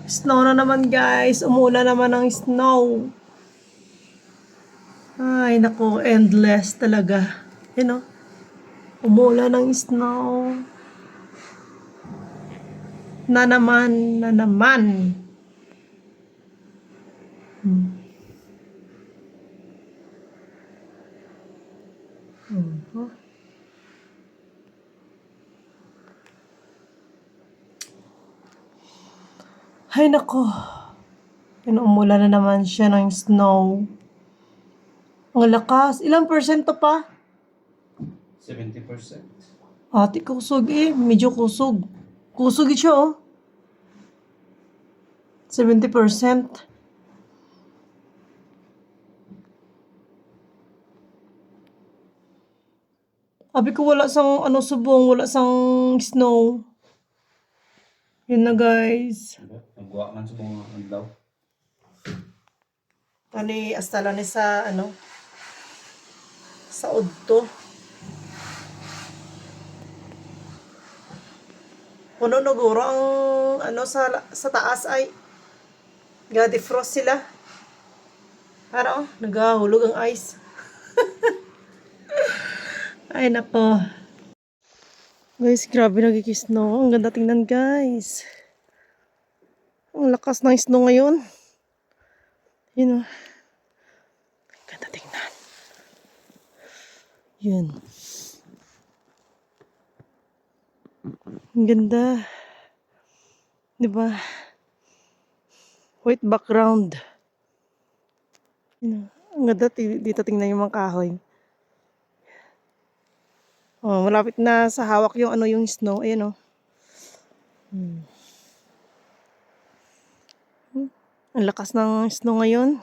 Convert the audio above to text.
Snow na naman guys. Umulan naman ng snow. Ay, naku. Endless talaga. Yun o. Umulan ng snow. Na naman. Na naman. Ay, naku. Yun, umulan na naman siya ng snow. Ang lakas. Ilang percento pa? 70%. Ate, kusog eh. Medyo kusog. Kusog siya oh. 70%. Sabi ko wala sang subong, wala sang snow. Yun na guys. Nagwa man sa mga adlaw. Ani astala ni sa sa udto. Puno no guro ang sa taas ay ga-defrost sila. Para nagahulog ang ice. Ay nako. Guys, grabe nagkikisnow. Ang ganda tingnan guys. Ang lakas ng snow ngayon. Yun o. Ganda tingnan. Yun. Ang ganda. Diba? White background. Yun. Ang ganda. Dito tingnan yung mga kahoy. Oh, malapit na sa hawak yung yung snow. Ayan oh. Ang lakas ng snow ngayon.